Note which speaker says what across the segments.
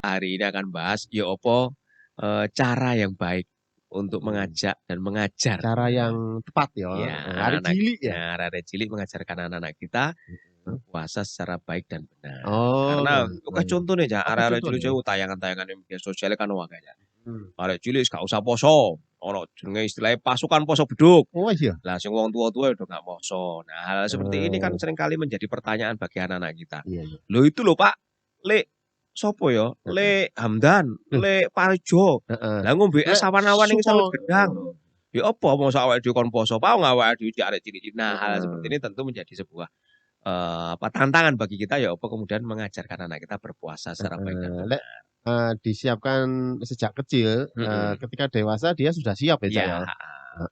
Speaker 1: hari ini akan bahas ya apa cara yang baik untuk mengajak dan mengajar.
Speaker 2: Cara yang tepat ya.
Speaker 1: Ya,
Speaker 2: Hari
Speaker 1: anak-anak
Speaker 2: cilik ya.
Speaker 1: arek cilik mengajarkan anak-anak kita
Speaker 2: Hmm.
Speaker 1: berpuasa secara baik dan benar.
Speaker 2: Oh,
Speaker 1: Karena oke
Speaker 2: baik.
Speaker 1: contohnya ya,
Speaker 2: Apa
Speaker 1: arek-arek cilik
Speaker 2: contohnya?
Speaker 1: jauh tayangan-tayangan yang media sosial kan wae ya.
Speaker 2: Hmm.
Speaker 1: Arek cilik gak usah poso. Ono jenenge istilahnya pasukan poso beduk.
Speaker 2: Oh iya.
Speaker 1: Lah sing wong tua-tua udah gak poso. Nah, hal seperti ini kan
Speaker 2: Oh,
Speaker 1: seringkali menjadi pertanyaan bagi anak-anak kita.
Speaker 2: iya, iya.
Speaker 1: Loh itu loh Pak, Lek sopo ya? Lek Hamdan, Lek Parjo.
Speaker 2: Heeh.
Speaker 1: Lah ngombe es
Speaker 2: Lek
Speaker 1: awan-awan ning sawit
Speaker 2: Suko.
Speaker 1: gedang. Ya apa mosok awake dhewe kon poso, pau awake dhewe arek cilik-cilik. Nah, hal seperti
Speaker 2: Heeh.
Speaker 1: ini tentu menjadi sebuah tantangan bagi kita ya apa kemudian mengajarkan anak kita berpuasa secara baik dan
Speaker 2: Heeh. Lek
Speaker 1: benar.
Speaker 2: disiapkan sejak kecil,
Speaker 1: Mhm.
Speaker 2: ketika dewasa dia sudah siap ya, Cak,
Speaker 1: Iya,
Speaker 2: ya?
Speaker 1: heeh.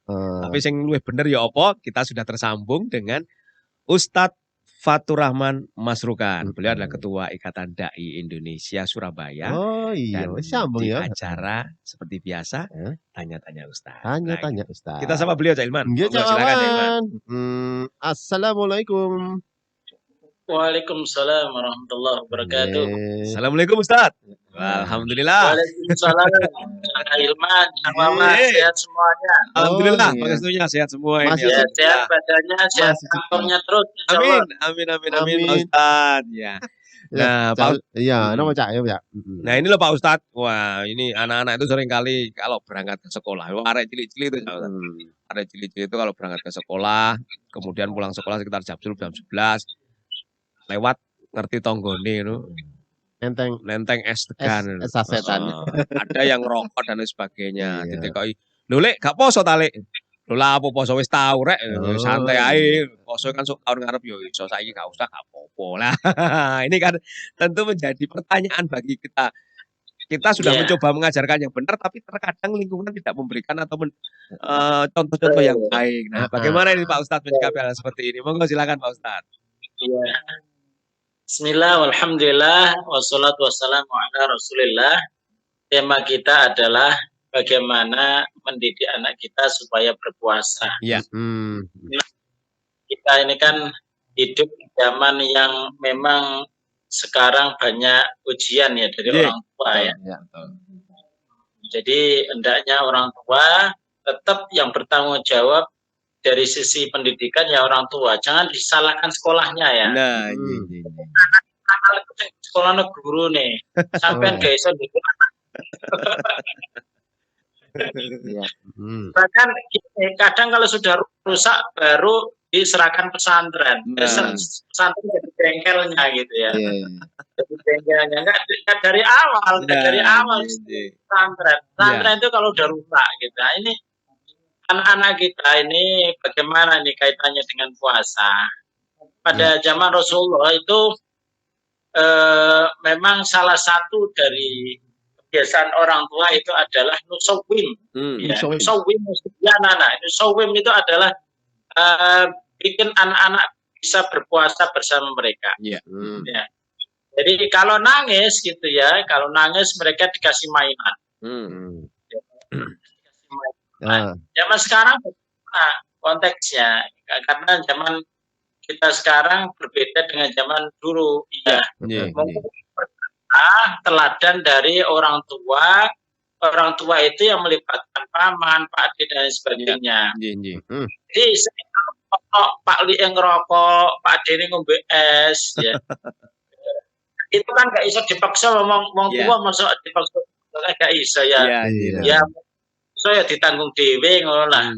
Speaker 2: Heeh.
Speaker 1: Tapi sing luwih bener ya apa, kita sudah tersambung dengan Ustadz Fatur Rahman Masrukan. Beliau adalah Ketua Ikatan Dai Indonesia Surabaya.
Speaker 2: Oh iya,
Speaker 1: Dan
Speaker 2: sambung
Speaker 1: di
Speaker 2: ya.
Speaker 1: acara seperti biasa,
Speaker 2: Heeh.
Speaker 1: tanya-tanya Ustadz.
Speaker 2: Tanya-tanya
Speaker 1: Nah,
Speaker 2: Ustaz.
Speaker 1: kita sama beliau Cak Ilman.
Speaker 2: Nggih,
Speaker 1: Monggo
Speaker 2: Cak
Speaker 1: silakan Cak Ilman.
Speaker 2: Wawan. Assalamualaikum.
Speaker 3: Waalaikumsalam warahmatullahi wabarakatuh.
Speaker 2: Nggih.
Speaker 1: Assalamualaikum Ustadz.
Speaker 2: Nah.
Speaker 1: Alhamdulillah.
Speaker 3: Waalaikumsalam. Kang Ilman, Kang Mamat,
Speaker 1: Nggih.
Speaker 3: sehat semuanya.
Speaker 1: Alhamdulillah,
Speaker 2: Oh, iya.
Speaker 1: pakestunya sehat semua ini.
Speaker 2: Masih
Speaker 3: Sehat-sehat
Speaker 1: Alhamdulillah.
Speaker 3: badannya, sehat
Speaker 2: Masih
Speaker 3: kantornya terus. Insyaallah.
Speaker 1: Amin, amin, amin, amin, Pak
Speaker 2: Amin.
Speaker 1: Ustadz. Ya.
Speaker 2: Ya,
Speaker 1: Nah,
Speaker 2: Cak,
Speaker 1: Pak,
Speaker 2: iya,
Speaker 1: Hmm.
Speaker 2: nama Cak ya.
Speaker 1: nah ini loh Pak Ustadz. Wah, ini anak-anak itu seringkali kalau berangkat ke sekolah, arek cilik-cilik itu, Pak Ustadz. Arek cilik-cilik itu kalau berangkat ke sekolah, kemudian pulang sekolah sekitar jam 10, jam 11, lewat ngerti tonggone itu,
Speaker 2: Enteng
Speaker 1: nenteng es degan.
Speaker 2: es sasetan.
Speaker 1: Ada yang rokok dan lain sebagainya.
Speaker 2: Iya.
Speaker 1: Ditekoki, "Lho Lek, gak poso ta Lek?" Lho lah apa poso wis tau rek,
Speaker 2: Oh,
Speaker 1: santai
Speaker 2: iya.
Speaker 1: ae. Poso kan sok tahun ngarep yo iso, saiki gak usah gak apa-apa. Lah, ini kan tentu menjadi pertanyaan bagi kita. Kita sudah
Speaker 3: Iya.
Speaker 1: mencoba mengajarkan yang benar, tapi terkadang lingkungan tidak memberikan atau contoh-contoh yang baik. Nah, bagaimana ini Pak Ustadz menyikapi hal seperti ini? Monggo silakan Pak Ustadz.
Speaker 3: Iya. Bismillah, walhamdulillah, wassalatu wassalamu ala rasulillah. Tema kita adalah bagaimana mendidik anak kita supaya berpuasa.
Speaker 1: Iya.
Speaker 3: Kita ini kan hidup di zaman yang memang sekarang banyak ujian ya dari
Speaker 1: Iya.
Speaker 3: orang tua ya.
Speaker 2: Iya, betul.
Speaker 3: Jadi hendaknya orang tua tetap yang bertanggung jawab dari sisi pendidikan ya orang tua. Jangan disalahkan sekolahnya ya.
Speaker 1: Nah, iya.
Speaker 3: Sekolahnya guru nih. Sampai gak iso gitu.
Speaker 2: Iya.
Speaker 3: Bahkan kadang kalau sudah rusak baru diserahkan pesantren.
Speaker 1: Nah.
Speaker 3: Pesantren jadi bengkelnya gitu ya.
Speaker 2: Iya.
Speaker 3: Jadi bengkelnya enggak dari awal, dari awal pesantren. Pesantren itu kalau udah rusak gitu. Nah, ini anak-anak kita ini bagaimana nih kaitannya dengan puasa? Pada zaman Rasulullah itu memang salah satu dari kebiasaan orang tua itu adalah nusawwim. Nusawwim itu adalah bikin anak-anak bisa berpuasa bersama mereka. Ya. Jadi kalau nangis gitu ya, kalau nangis mereka dikasih mainan. Zaman sekarang konteksnya karena zaman kita sekarang berbeda dengan zaman dulu. Ya. Mungkin teladan dari orang tua. Orang tua itu yang melibatkan paman, Pak Ade dan sebagainya. Jadi Pak Li yang ngerokok, Pak Ade ini ngombe es, ya. Itu kan gak iso dipaksa ngomong tua, masuk dipaksa gak iso ya. Ya, so ya ditanggung dewe ngono lah.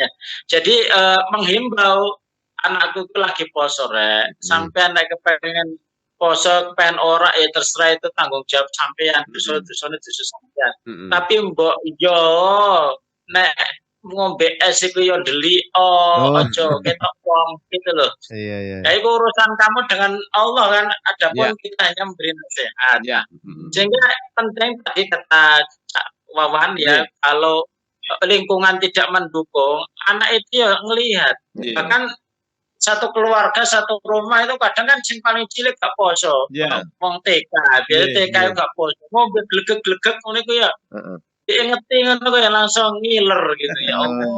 Speaker 3: Ya. Jadi menghimbau anakku itu lagi poso rek, sampai anak kepengen poso pen ora ya terserah itu tanggung jawab sampean dusone sampean. Tapi mbok yo nek ngombe es iku yo ndelik aja ketok wong gitu loh.
Speaker 2: Iya.
Speaker 3: Ya itu urusan kamu dengan Allah kan, adapun kita hanya memberi nasihat. Sehingga penting tadi kata Wawan ya, kalau lingkungan tidak mendukung, anak itu ya ngelihat. Bahkan satu keluarga, satu rumah itu kadang kan sing paling cilik gak poso. Wong TK, biasa TK gak poso. Ngombe glegek-glegek ngono iku ya. Diingeti ngono ya langsung ngiler gitu ya Allah.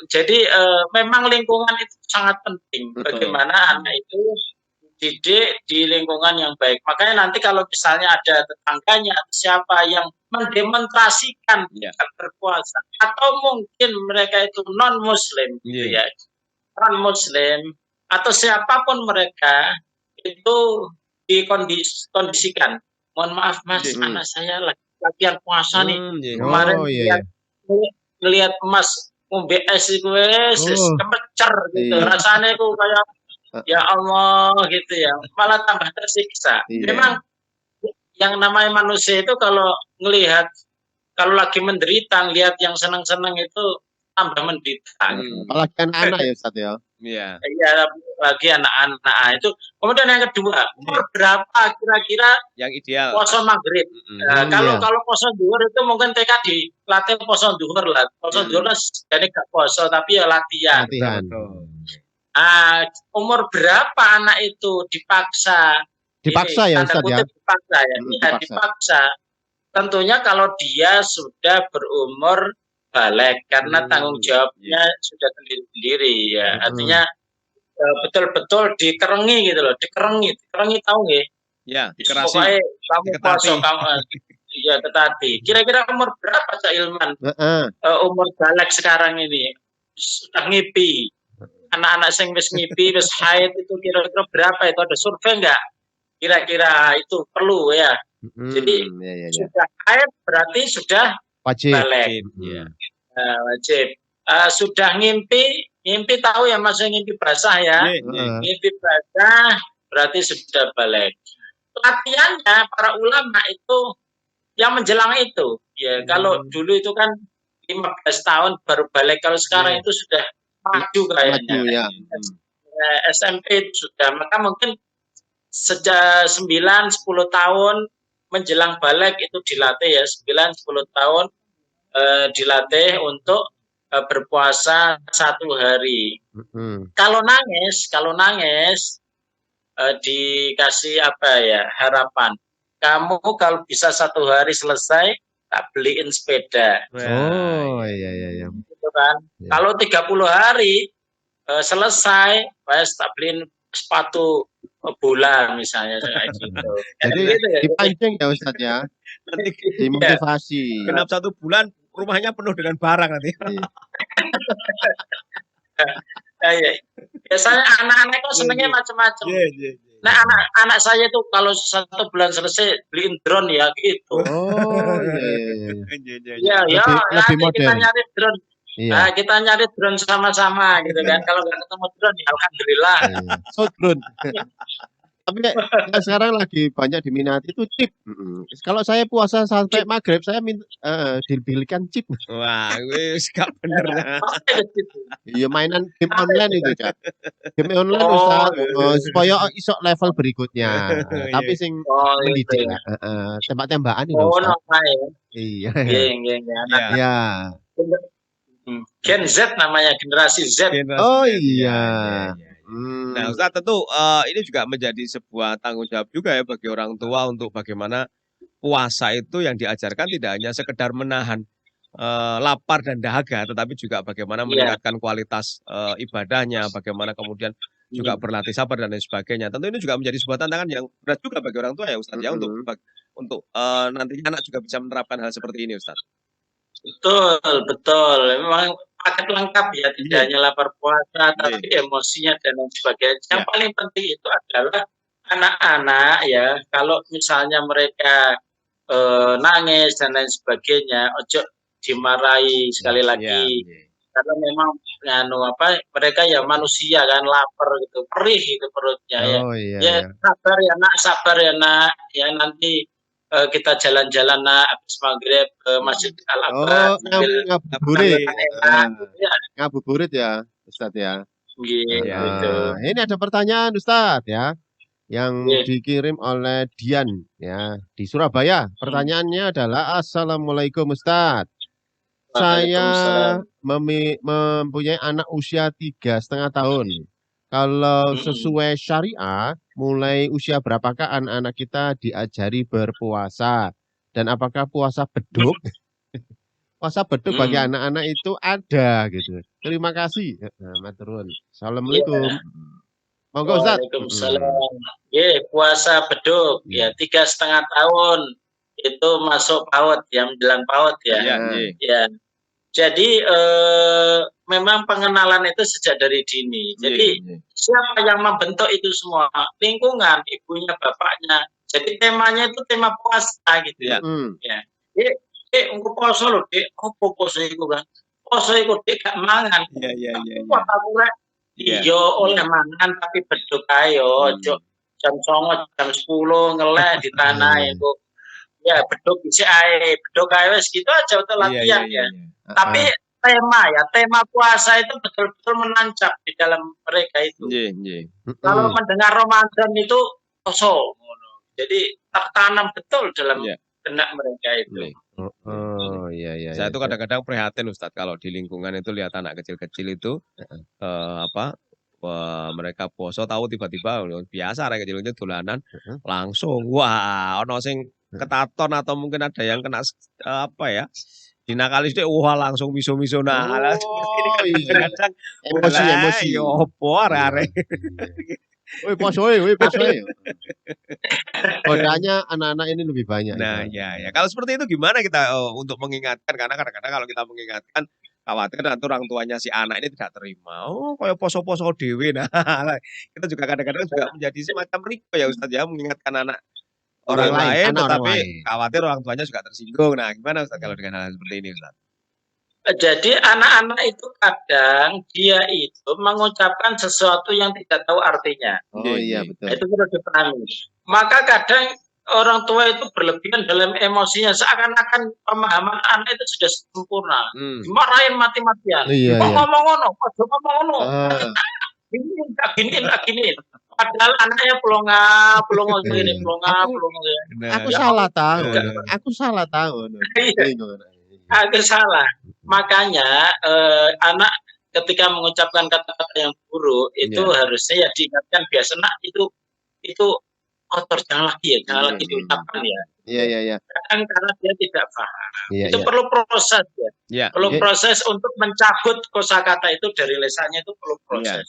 Speaker 3: Jadi memang lingkungan itu sangat penting. Bagaimana anak itu didik di lingkungan yang baik. Makanya nanti kalau misalnya ada tetangganya siapa yang mendemonstrasikan tidak berpuasa atau mungkin mereka itu non muslim gitu ya. Non muslim atau siapapun mereka itu dikondisikan. Mohon maaf Mas, anak saya lagi latihan puasa nih. Kemarin ngelihat Mas BS itu kemecer gitu. Rasanya itu kayak ya Allah gitu ya. Malah tambah tersiksa. Memang yang namanya manusia itu kalau ngelihat kalau lagi menderita, lihat yang senang-senang itu tambah menderita.
Speaker 2: Apalagi anak-anak ya Ustaz ya.
Speaker 3: Iya, bagi anak-anak itu. Kemudian yang kedua, umur berapa kira-kira
Speaker 1: yang ideal
Speaker 3: poso maghrib? Kalau poso duhur itu mungkin TK dilatih poso duhur lah. Poso duhur lah jadi gak poso tapi ya latihan. Umur berapa anak itu dipaksa?
Speaker 2: Dipaksa ya Ustaz ya?
Speaker 3: Dipaksa ya. Dipaksa. Tentunya kalau dia sudah berumur balik karena tanggung jawabnya sudah sendiri ya. Artinya betul-betul dikerengi gitu loh, dikerengi tahu nggih?
Speaker 1: Ya, dikerasi.
Speaker 3: Pokoknya kamu poso kamu iya tetapi kira-kira umur berapa Cak Ilman? Umur balik sekarang ini sudah ngipi. Anak-anak sing wis ngipi, wis haid itu kira-kira berapa itu ada survei enggak? Kira-kira itu perlu ya. Jadi sudah haid berarti sudah
Speaker 2: wajib.
Speaker 3: Balik. Wajib. Sudah ngimpi tahu ya Mas ngimpi basah ya. Ngimpi basah berarti sudah balik. Latihannya para ulama itu yang menjelang itu. Ya, kalau dulu itu kan 15 tahun baru balik. Kalau sekarang itu sudah maju kayaknya. SMP itu sudah. Maka mungkin sejak 9-10 tahun menjelang balik itu dilatih ya 9-10 tahun dilatih untuk berpuasa 1 hari. Kalau nangis dikasih apa ya harapan. Kamu kalau bisa 1 hari selesai tak beliin sepeda.
Speaker 2: Iya.
Speaker 3: Gitu kan. Kalau 30 hari selesai, tak beliin sepatu bulan misalnya kayak gitu.
Speaker 2: Jadi
Speaker 3: gitu ya.
Speaker 2: dipancing ya Ustaz ya.
Speaker 1: Nanti
Speaker 2: dimotivasi.
Speaker 1: Genap 1 bulan rumahnya penuh dengan barang nanti.
Speaker 3: Biasanya anak-anak itu senengnya macam-macam. Nah anak saya itu kalau 1 bulan selesai beliin drone ya gitu.
Speaker 2: Iya. Lebih modern.
Speaker 3: Kita nyari drone. Nah, kita nyari drone sama-sama gitu kan. Kalau nggak ketemu drone ya alhamdulillah.
Speaker 2: So drone. Tapi sekarang lagi banyak diminati itu chip. Kalau saya puasa sampai maghrib saya minta dibelikan chip.
Speaker 1: Wah, wis gak bener.
Speaker 2: Iya mainan game online itu, Cak. Game online Ustaz, supaya iso level berikutnya. Tapi sing mendidik lah. Tembak-tembakan itu Ustaz. Iya. Iya.
Speaker 3: Gen Z namanya, generasi Z.
Speaker 2: Oh iya.
Speaker 1: Nah, Ustaz tentu ini juga menjadi sebuah tanggung jawab juga ya bagi orang tua untuk bagaimana puasa itu yang diajarkan tidak hanya sekedar menahan lapar dan dahaga, tetapi juga bagaimana meningkatkan kualitas ibadahnya, bagaimana kemudian juga berlatih sabar dan lain sebagainya. Tentu ini juga menjadi sebuah tantangan yang berat juga bagi orang tua ya Ustaz ya untuk nantinya anak juga bisa menerapkan hal seperti ini Ustaz.
Speaker 3: Betul. Memang paket lengkap ya, tidak hanya lapar puasa, tapi emosinya dan lain sebagainya. Yang paling penting itu adalah anak-anak ya, kalau misalnya mereka nangis dan lain sebagainya, ojo dimarahi sekali lagi. Karena memang mereka ya manusia kan, lapar gitu, perih gitu perutnya ya. Sabar ya nak, ya nanti kita jalan-jalan habis maghrib ke Masjid Al-Akbar.
Speaker 2: Ngabuburit ya Ustaz ya.
Speaker 3: Gitu.
Speaker 2: Ini ada pertanyaan Ustaz ya, yang dikirim oleh Dian ya di Surabaya. Pertanyaannya adalah, Assalamualaikum Ustaz. Saya mempunyai anak usia 3,5 tahun. Kalau sesuai syariah, mulai usia berapakah anak-anak kita diajari berpuasa? Dan apakah puasa beduk? Puasa beduk bagi anak-anak itu ada gitu. Terima kasih. Maturun. Assalamualaikum. Monggo Ustaz.
Speaker 3: Waalaikumsalam. Puasa beduk ya 3,5 tahun itu masuk PAUD ya, menjelang PAUD ya. Ya. Jadi memang pengenalan itu sejak dari dini. Jadi siapa yang membentuk itu semua? Lingkungan, ibunya, bapaknya. Jadi temanya itu tema puasa gitu ya. Ya. Engko poso lho, Dik. Opo poso iku kan? Poso iku Dik gak mangan. Iya. Wah, aku rek iya oleh mangan tapi beduk ae yo. Jam 09.00, jam 10 ngeleh di tanah itu. Ya beduk isi ae, beduk ae wis gitu aja untuk latihan ya. Tapi tema puasa itu betul-betul menancap di dalam mereka itu. Kalau mendengar Ramadan itu poso. Jadi tertanam betul dalam benak mereka itu.
Speaker 2: Iya.
Speaker 1: Saya itu kadang-kadang prihatin Ustadz kalau di lingkungan itu lihat anak kecil-kecil itu mereka poso tahu tiba-tiba biasa anak kecil itu dolanan langsung wah ono sing ketaton atau mungkin ada yang kena dinakalis deh langsung miso-miso kadang-kadang
Speaker 2: emosi
Speaker 1: opo arek-arek.
Speaker 2: Woi posoe. Godanya anak-anak ini lebih banyak.
Speaker 1: Nah, ya. Kalau seperti itu gimana kita untuk mengingatkan? Karena kadang-kadang kalau kita mengingatkan, khawatir nanti orang tuanya si anak ini tidak terima. Kayak poso-poso dewe. Nah, kita juga kadang-kadang juga menjadi semacam riko ya Ustadz ya, mengingatkan anak orang lain, tetapi khawatir orang tuanya juga tersinggung. Nah, gimana Ustadz kalau dengan hal seperti ini Ustadz?
Speaker 3: Jadi anak-anak itu kadang dia itu mengucapkan sesuatu yang tidak tahu artinya.
Speaker 2: Iya betul.
Speaker 3: Itu perlu dipahami. Maka kadang orang tua itu berlebihan dalam emosinya seakan-akan pemahaman anak itu sudah sempurna. Dimarahin mati-matian. Ngomong ngono. Gini. Padahal anaknya pelonga gini.
Speaker 2: Aku salah tahu. Aku
Speaker 3: salah. Makanya anak ketika mengucapkan kata-kata yang buruk itu harusnya ya diingatkan biasa nak itu kotor jangan lagi diucapkan ya.
Speaker 2: Iya.
Speaker 3: Karena dia tidak paham. Itu perlu proses ya. Perlu proses untuk mencabut kosakata itu dari lisannya itu perlu proses.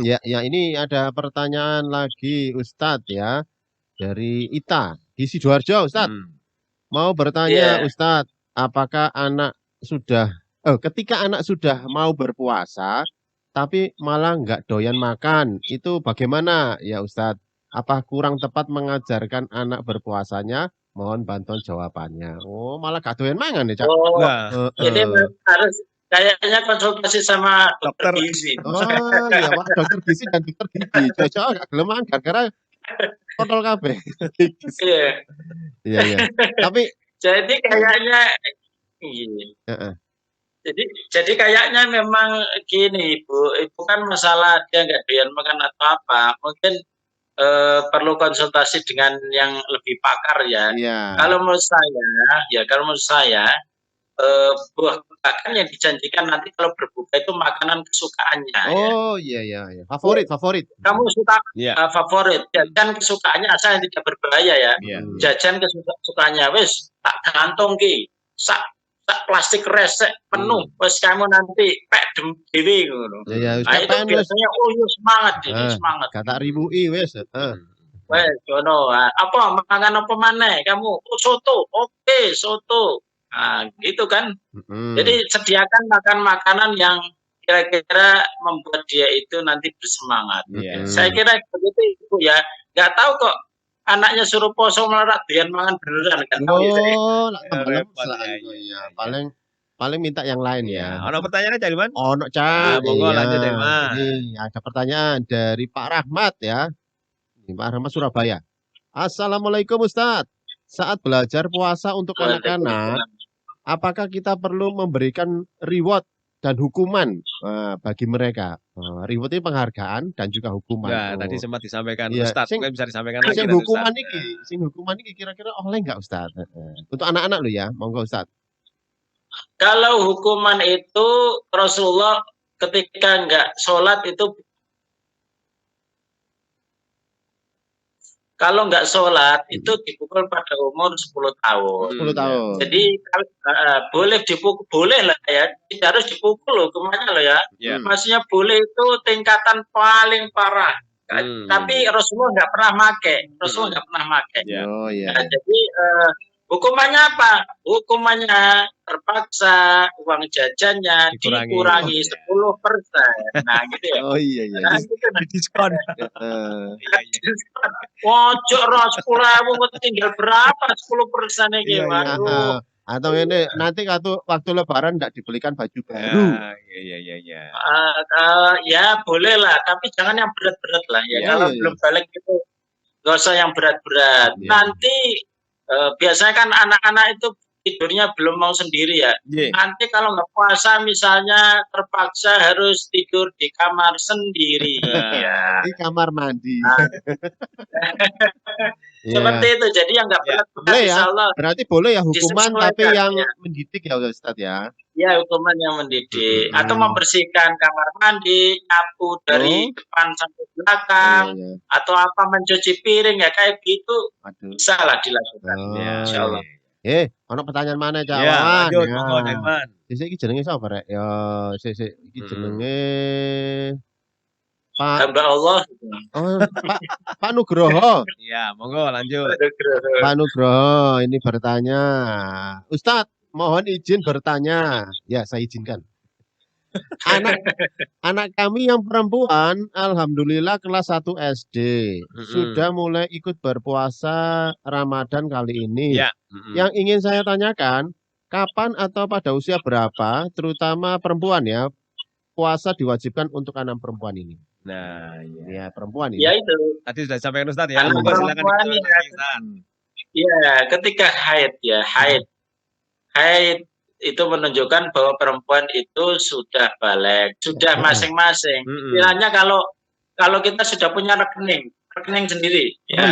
Speaker 2: Ya ini ada pertanyaan lagi Ustadz ya dari Ita di Sidoarjo Ustadz. Mau bertanya Ustadz, apakah ketika anak sudah mau berpuasa tapi malah nggak doyan makan, itu bagaimana ya Ustadz? Apa kurang tepat mengajarkan anak berpuasanya? Mohon bantuan jawabannya. Malah gak doyan mangan ya, Cak?
Speaker 3: Jadi harus kayaknya konsultasi sama dokter gizi.
Speaker 2: Iya, Pak, dokter gizi dan dokter gigi. Cocok gak gelem mangan gara-gara kontol kabeh. Iya. Tapi
Speaker 3: jadi kayaknya Jadi kayaknya memang gini Ibu kan masalah dia nggak doyan makan atau apa, mungkin perlu konsultasi dengan yang lebih pakar ya. Kalau menurut saya, buah buahan yang dijanjikan nanti kalau berbuka itu makanan kesukaannya.
Speaker 2: Iya. Favorit.
Speaker 3: Kamu suka favorit, jajan kesukaannya asal yang tidak berbahaya ya. Jajan kesukaannya wis tak gantung ki, sak plastik resek penuh, wis kamu nanti pek dewe ngono. Itu biasanya semangat semangat.
Speaker 2: Kata ribui wis.
Speaker 3: Wes ngono. Apa makan apa maneh kamu? Soto. Oke, soto. Nah, gitu kan. Jadi sediakan makanan yang kira-kira membuat dia itu nanti bersemangat. Saya kira begitu Ibu ya. Nggak tahu kok anaknya suruh poso melarat dia mangan beneran kan.
Speaker 2: Paling minta yang lain ya.
Speaker 1: Ono pertanyaan dari mana?
Speaker 2: Ono Cak.
Speaker 1: Monggo lanjut dari mana?
Speaker 2: Ini ada pertanyaan dari Pak Rahmat ya. Pak Rahmat Surabaya. Assalamualaikum Ustadz. Saat belajar puasa untuk anak-anak, apakah kita perlu memberikan reward dan hukuman bagi mereka? Reward itu penghargaan dan juga hukuman.
Speaker 1: Tadi sempat disampaikan Ustadz, mungkin bisa disampaikan lagi.
Speaker 2: Hukuman ini kira-kira oleh nggak Ustadz? Untuk anak-anak lo ya, monggo Ustadz.
Speaker 3: Kalau hukuman itu Rasulullah ketika nggak sholat itu kalau nggak sholat itu dipukul pada umur 10 tahun.
Speaker 2: 10 tahun.
Speaker 3: Jadi boleh dipukul, boleh lah ya, tidak harus dipukul loh, hukumannya loh ya. Maksudnya boleh itu tingkatan paling parah. Tapi Rasulullah nggak pernah make.
Speaker 2: Oh iya.
Speaker 3: Nah, jadi hukumannya apa? Hukumannya terpaksa uang jajannya dikurangi 10%. Nah, gitu ya.
Speaker 2: Oh iya.
Speaker 3: Nah, gitu, nah.
Speaker 1: Diskon.
Speaker 3: Ojo roh 10.000 tinggal berapa 10% iki, waduh.
Speaker 2: Atau ini nanti waktu lebaran enggak dibelikan baju baru.
Speaker 1: Iya.
Speaker 3: Ya boleh lah, tapi jangan yang berat-berat lah ya. Kalau belum balik itu nggak usah yang berat-berat. Nanti biasanya kan anak-anak itu tidurnya belum mau sendiri ya. Nanti kalau nggak puasa misalnya terpaksa harus tidur di kamar sendiri.
Speaker 2: Di kamar mandi.
Speaker 3: Seperti itu. Jadi yang nggak berat-berat
Speaker 2: boleh ya.
Speaker 3: insya Allah.
Speaker 2: Berarti boleh ya hukuman tapi yang mendidik ya Ustadz ya.
Speaker 3: Ya, hukuman yang mendidik. Atau membersihkan kamar mandi, nyapu dari depan sampai belakang, atau apa mencuci piring ya kayak gitu. Bisa lah dilakukan. Insya Allah.
Speaker 2: Ono pertanyaan mana Jawan?
Speaker 1: Ya, lanjut, monggo Jawan.
Speaker 2: Iki jenenge sapa rek? Ya, iki jenenge Pak
Speaker 3: Hamba Allah.
Speaker 2: Oh, Pak Nugroho.
Speaker 1: Iya, monggo lanjut.
Speaker 2: Pak Nugroho ini bertanya. Ustadz, mohon izin bertanya. Ya, saya izinkan. Anak kami yang perempuan alhamdulillah kelas 1 SD. Sudah mulai ikut berpuasa Ramadan kali ini. Yang ingin saya tanyakan, kapan atau pada usia berapa, terutama perempuan ya, puasa diwajibkan untuk anak perempuan ini?
Speaker 1: Nah,
Speaker 2: ya perempuan ini.
Speaker 3: Ya itu.
Speaker 1: Tadi sudah sampaikan Ustadz ya.
Speaker 3: Silakan. Iya, ketika haid ya, haid itu menunjukkan bahwa perempuan itu sudah balik, sudah masing-masing. Istilahnya kalau kita sudah punya rekening sendiri, ya.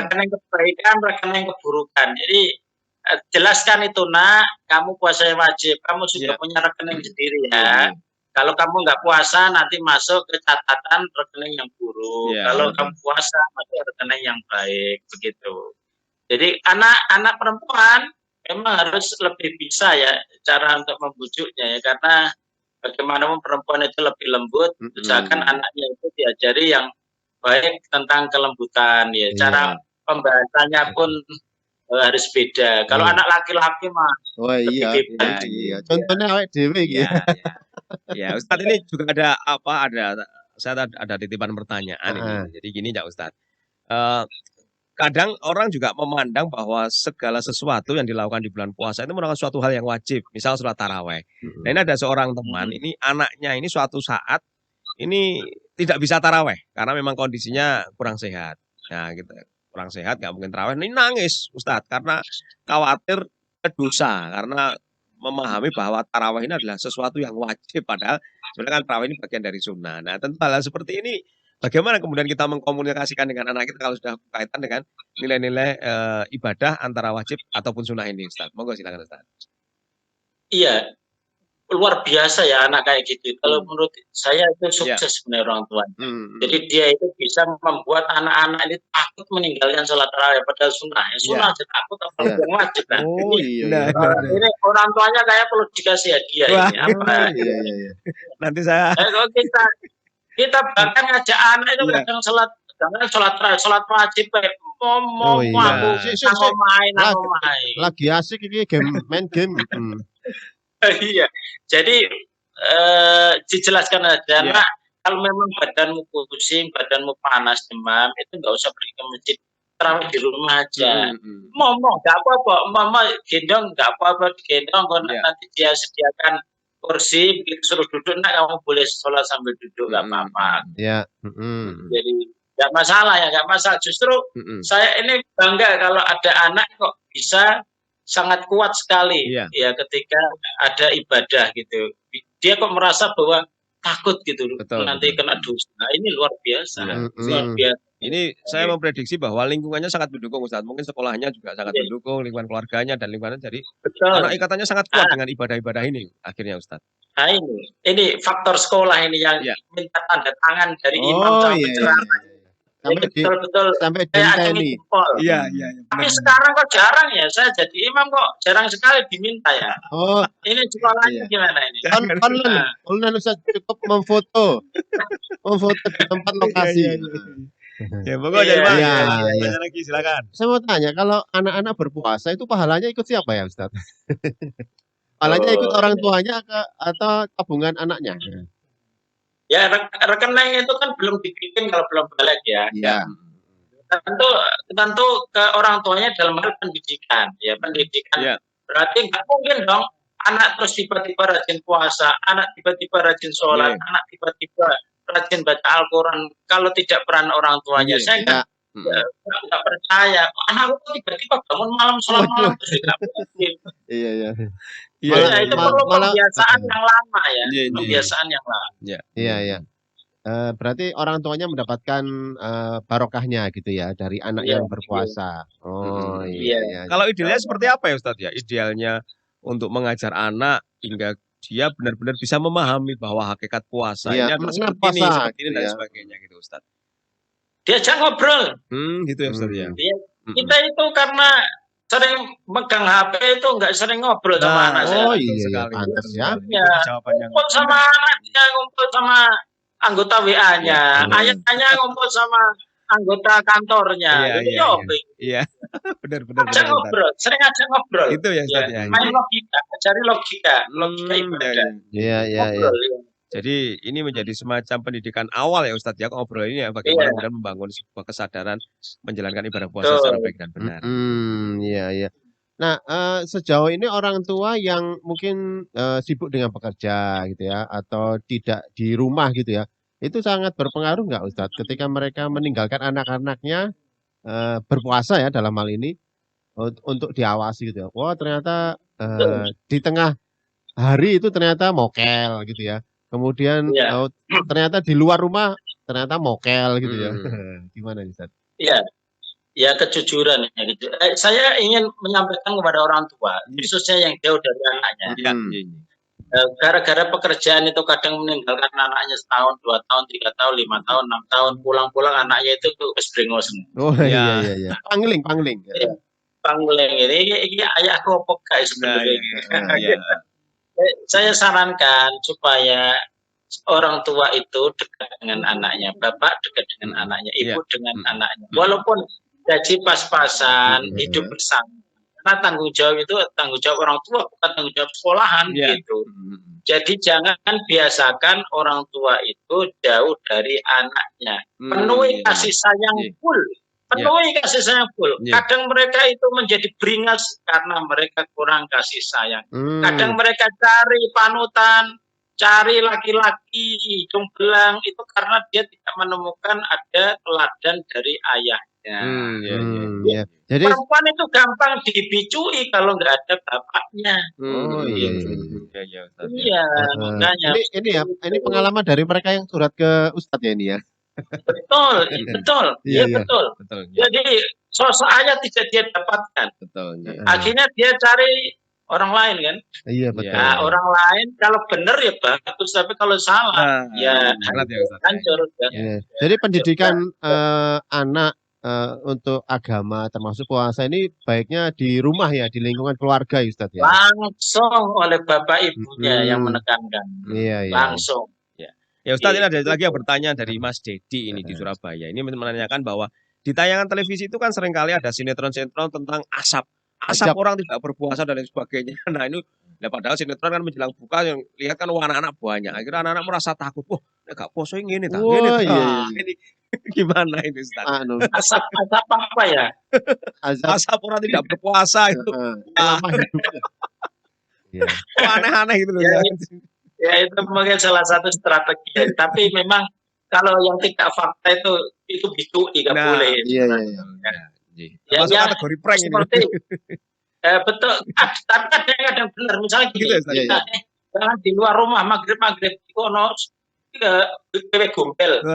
Speaker 3: Rekening kebaikan, rekening keburukan. Jadi jelaskan itu nak, kamu puasa wajib, kamu sudah punya rekening sendiri ya. Kalau kamu nggak puasa nanti masuk ke catatan rekening yang buruk. Kalau kamu puasa masuk rekening yang baik, begitu. Jadi anak perempuan memang harus lebih bisa ya cara untuk membujuknya ya, karena bagaimanapun perempuan itu lebih lembut, usahakan anaknya itu diajari yang baik tentang kelembutan ya. Cara pembahasannya pun harus beda. Kalau anak laki-laki mah
Speaker 2: lebih bebas. Contohnya awake dhewe iki.
Speaker 1: Ya, Ustadz ini juga saya ada titipan pertanyaan ini. Jadi gini ya Ustadz. Kadang orang juga memandang bahwa segala sesuatu yang dilakukan di bulan puasa itu merupakan suatu hal yang wajib. Misal sholat taraweh. Nah ini ada seorang teman, ini anaknya ini suatu saat ini tidak bisa taraweh karena memang kondisinya kurang sehat. Nah gitu, kurang sehat nggak mungkin taraweh. Ini nangis Ustadz karena khawatir dosa, karena memahami bahwa taraweh ini adalah sesuatu yang wajib, padahal sebenarnya kan taraweh ini bagian dari sunnah. Nah tentu hal seperti ini bagaimana kemudian kita mengkomunikasikan dengan anak kita kalau sudah kaitan dengan nilai-nilai ibadah antara wajib ataupun sunnah ini, Ustaz? Monggo silakan Ustaz.
Speaker 3: Iya, luar biasa ya anak kayak gitu. Kalau menurut saya itu sukses sebenarnya orang tua. Jadi dia itu bisa membuat anak-anak ini takut meninggalkan sholat tarawih padahal sunnah. Ya, sunnah aja takut apalagi yang wajib kan. Ini orang tuanya kayak perlu dikasih hadiah ini.
Speaker 1: Nanti saya.
Speaker 3: Kalau kita bahkan ngajak anak itu kadang sholat wajib kayak mau main.
Speaker 2: Lagi asik ini main game.
Speaker 3: Iya, jadi dijelaskan aja, nak, kalau memang badanmu pusing, badanmu panas, demam, itu nggak usah pergi ke masjid, terawih di rumah aja. Mama nggak apa-apa, mama gendong nggak apa-apa, digendong, nanti dia sediakan kursi, begitu suruh duduk, nak kamu boleh sholat sambil duduk, nggak apa-apa. Jadi nggak masalah ya, nggak masalah. Justru saya ini bangga kalau ada anak kok bisa sangat kuat sekali ya ketika ada ibadah gitu. Dia kok merasa bahwa takut gitu nanti kena dosa. Nah, ini luar biasa. Luar biasa.
Speaker 1: Ini saya memprediksi bahwa lingkungannya sangat mendukung Ustaz. Mungkin sekolahnya juga sangat mendukung, lingkungan keluarganya dan lingkungan, jadi anak ikatannya sangat kuat dengan ibadah-ibadah ini akhirnya Ustaz.
Speaker 3: Nah ini faktor sekolah ini yang minta tanda tangan dari imam sama penceramah.
Speaker 2: Sampai
Speaker 3: betul-betul
Speaker 2: sampai
Speaker 3: kayak acungi
Speaker 2: dinteni.
Speaker 3: jempol.
Speaker 1: Iya.
Speaker 3: Tapi sekarang kok jarang ya, saya jadi imam kok jarang sekali diminta ya.
Speaker 2: Oh,
Speaker 3: Ini sekolahnya
Speaker 2: iya.
Speaker 3: gimana ini?
Speaker 2: Online Ustaz, cukup memfoto di tempat lokasi.
Speaker 1: Ya, pokoknya Pak.
Speaker 2: Iya.
Speaker 1: Tanya lagi, silakan.
Speaker 2: Saya mau tanya, kalau anak-anak berpuasa itu pahalanya ikut siapa ya, Ustaz? Pahalanya ikut orang tuanya atau tabungan anaknya?
Speaker 3: Ya, rekening itu kan belum dibikin kalau belum balik ya.
Speaker 2: Iya.
Speaker 3: Tentu ke orang tuanya dalam hal pendidikan, ya pendidikan.
Speaker 1: Iya.
Speaker 3: Berarti nggak mungkin dong anak terus tiba-tiba rajin puasa, anak tiba-tiba rajin sholat, anak tiba-tiba rajin baca Al-Quran kalau tidak peran orang tuanya. Saya nggak percaya. Anakku tiba-tiba bangun malam sholat malam terus tidak mungkin.
Speaker 2: Iya.
Speaker 3: Itu perlu pembiasaan yang lama ya, pembiasaan yang lama.
Speaker 2: Iya. Berarti orang tuanya mendapatkan barokahnya gitu ya dari anak yang berpuasa. Oh iya.
Speaker 1: Kalau idealnya seperti apa ya Ustadz ya? Idealnya untuk mengajar anak hingga dia benar-benar bisa memahami bahwa hakikat puasa ini adalah seperti ini dan sebagainya gitu Ustadz.
Speaker 3: Diajak ngobrol.
Speaker 1: Gitu ya Ustadz ya.
Speaker 3: Kita itu karena sering megang HP itu nggak sering ngobrol sama anak saya.
Speaker 2: Oh iya, pantas ya.
Speaker 3: Ngumpul sama anaknya, ngumpul sama anggota WA-nya, ayahnya ngumpul sama anggota kantornya.
Speaker 1: Iya. Benar.
Speaker 3: Ngobrol, sering aja ngobrol.
Speaker 1: Itu ya Ustaz ya.
Speaker 3: Main logika, cari logika ibadah.
Speaker 2: Iya.
Speaker 1: Jadi ini menjadi semacam pendidikan awal ya Ustadz ya, ngobrol ini ya, bagaimana kemudian membangun sebuah kesadaran menjalankan ibadah puasa secara baik dan benar.
Speaker 2: Iya. Nah, sejauh ini orang tua yang mungkin sibuk dengan pekerja gitu ya, atau tidak di rumah gitu ya, itu sangat berpengaruh nggak Ustadz ketika mereka meninggalkan anak-anaknya berpuasa ya dalam hal ini untuk diawasi gitu ya. Wah ternyata di tengah hari itu ternyata mokel gitu ya. Kemudian ternyata di luar rumah ternyata mokel gitu ya. Gimana Ustadz?
Speaker 3: Iya. Ya kejujuran ya gitu. Saya ingin menyampaikan kepada orang tua, khususnya yang jauh dari anaknya. Gara-gara pekerjaan itu kadang meninggalkan anaknya setahun, 2 tahun, 3 tahun, 5 tahun, 6 tahun, pulang-pulang anaknya itu keseringos.
Speaker 2: Oh iya. Pangling.
Speaker 3: Pangling ini ayahku apa guys sebenarnya. Saya sarankan supaya orang tua itu dekat dengan anaknya, bapak dekat dengan anaknya, ibu dengan anaknya. Walaupun gaji pas-pasan, hidup bersama. Karena tanggung jawab itu tanggung jawab orang tua, bukan tanggung jawab sekolahan gitu. Jadi jangan biasakan orang tua itu jauh dari anaknya. Penuhi kasih sayang full. Kadang mereka itu menjadi beringas karena mereka kurang kasih sayang. Kadang mereka cari panutan, cari laki-laki hidung belang itu karena dia tidak menemukan ada teladan dari ayahnya.
Speaker 2: Jadi
Speaker 3: perempuan itu gampang dibicui kalau nggak ada bapaknya. Iya, makanya.
Speaker 2: Ini pengalaman dari mereka yang surat ke Ustadz ya ini ya.
Speaker 3: Betul. Jadi sosok ayah tidak dia dapatkan. Akhirnya dia cari orang lain kan.
Speaker 2: Iya betul.
Speaker 3: Nah, orang lain kalau benar ya bagus, tapi kalau salah hancur.
Speaker 2: Jadi pendidikan anak untuk agama termasuk puasa ini baiknya di rumah ya, di lingkungan keluarga ya Ustadz ya.
Speaker 3: Langsung oleh bapak ibunya yang menekankan.
Speaker 2: Iya.
Speaker 3: Langsung.
Speaker 1: Ya Ustadz, ini ada lagi yang bertanya dari Mas Dedi ini di Surabaya. Ini menanyakan bahwa di tayangan televisi itu kan seringkali ada sinetron-sinetron tentang asap orang tidak berpuasa dan lain sebagainya. Nah ini, padahal sinetron kan menjelang buka yang lihat kan anak-anak banyak. Akhirnya anak-anak merasa takut. Wah, nggak puasa ini. Ini gimana ini Ustaz?
Speaker 3: Asap apa ya?
Speaker 1: Asap orang tidak berpuasa itu. Aneh-aneh gitu loh.
Speaker 3: Ya itu mungkin salah satu strategi. Tapi memang kalau yang tidak fakta itu tidak boleh.
Speaker 2: Iya.
Speaker 1: Masuk kategori prank
Speaker 3: seperti, ini. Betul. Tapi kadang-kadang benar. Misalnya gini, jangan di luar rumah maghrib itu bebek gombel.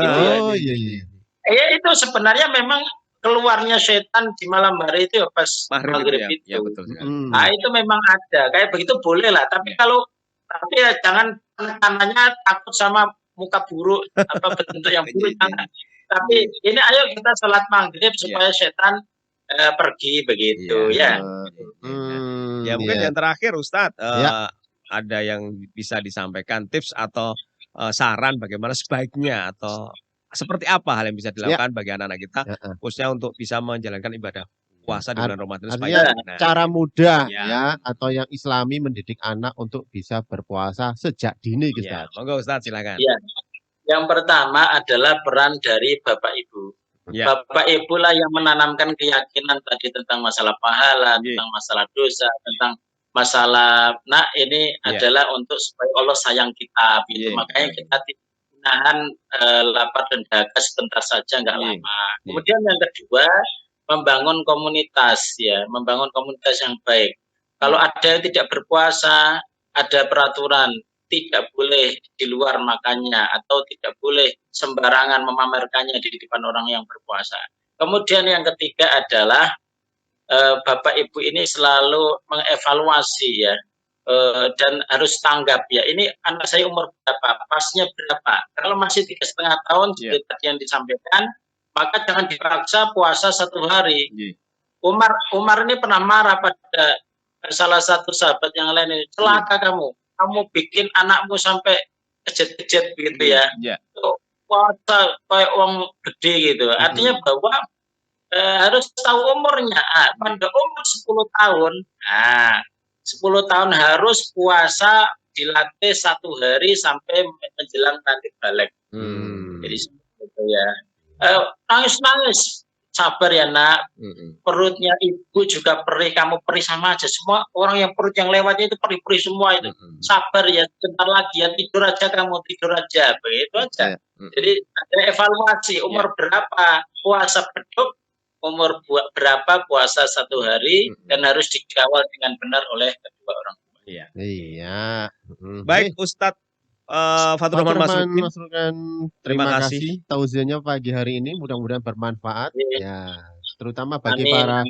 Speaker 2: Iya.
Speaker 3: Itu sebenarnya memang keluarnya setan di malam hari itu pas maghrib itu.
Speaker 1: Ya, betul.
Speaker 3: Nah itu memang ada. Kayak begitu boleh lah. Tapi tapi ya jangan kanannya takut sama muka buruk apa bentuk yang buruk. tapi ini ayo kita sholat maghrib supaya setan pergi begitu ya.
Speaker 1: Ya mungkin yang terakhir Ustadz, ada yang bisa disampaikan tips atau saran bagaimana sebaiknya atau seperti apa hal yang bisa dilakukan bagi anak-anak kita khususnya untuk bisa menjalankan ibadah puasa di bulan Ramadan supaya
Speaker 2: cara mudah ya atau yang Islami mendidik anak untuk bisa berpuasa sejak dini Ustaz.
Speaker 1: Monggo Ustaz silakan.
Speaker 3: Ya. Yang pertama adalah peran dari Bapak Ibu. Bapak Ibu lah yang menanamkan keyakinan tadi tentang masalah pahala, tentang masalah dosa, tentang masalah ini adalah untuk supaya Allah sayang kita gitu. Makanya kita nahan lapar dan dahaga sebentar saja nggak lama. Kemudian yang kedua, membangun komunitas membangun komunitas yang baik. Kalau ada yang tidak berpuasa, ada peraturan tidak boleh di luar makannya atau tidak boleh sembarangan memamerkannya di depan orang yang berpuasa. Kemudian yang ketiga adalah Bapak Ibu ini selalu mengevaluasi dan harus tanggap ini anak saya umur berapa, pasnya berapa. Kalau masih 3,5 tahun seperti tadi yang disampaikan, maka jangan dipaksa puasa 1 hari. Umar ini pernah marah pada salah satu sahabat yang lain ini, celaka kamu bikin anakmu sampai kejet-kejet begitu ya. Puasa kayak uang gede gitu. Artinya bahwa harus tahu umurnya. Pada umur 10 tahun, 10 tahun harus puasa dilatih 1 hari sampai menjelang nanti balik. Jadi seperti ya. Nangis-nangis. Sabar ya nak, perutnya ibu juga perih, kamu perih sama aja. Semua orang yang perut yang lewatnya itu perih-perih semua itu. Sabar ya, sebentar lagi ya, tidur aja kamu, tidur aja, begitu aja. Jadi ada evaluasi, umur berapa puasa beduk, umur berapa puasa 1 hari, dan harus dikawal dengan benar oleh kedua orang tua.
Speaker 2: Iya.
Speaker 1: Baik Ustadz Fatur Rahman
Speaker 2: Masrukan, terima kasih tausiahnya pagi hari ini, mudah-mudahan bermanfaat ya, terutama bagi para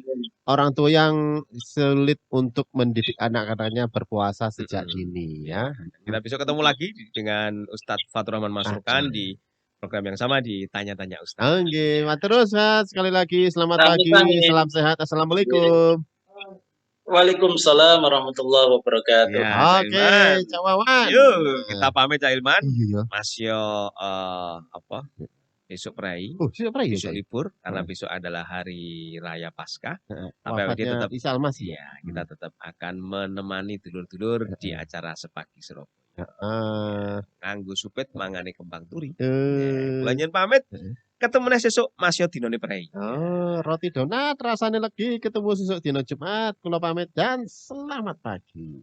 Speaker 2: orang tua yang sulit untuk mendidik anak-anaknya berpuasa sejak dini ya.
Speaker 1: Kita besok ketemu lagi dengan Ustadz Fatur Rahman Masrukan di program yang sama di Tanya-Tanya Ustadz.
Speaker 2: Oke, matur Ustadz, sekali lagi selamat pagi, salam sehat, assalamualaikum.
Speaker 3: Waalaikumsalam warahmatullahi wabarakatuh.
Speaker 2: Oke, Cawawan.
Speaker 1: Yuk, kita pamit Cak Ilman. Masih besok Prai. Besok libur karena besok adalah hari raya Paskah. Tapi kita tetap kita tetap akan menemani dulur-dulur di acara sepagi Surabaya. Nganggo supit mangane kembang turi. Lanjut pamit. Ketemu sesuk masih dinone Prai.
Speaker 2: Roti donat rasanya lagi ketemu sesuk dino Jumat. Kula pamit dan selamat pagi.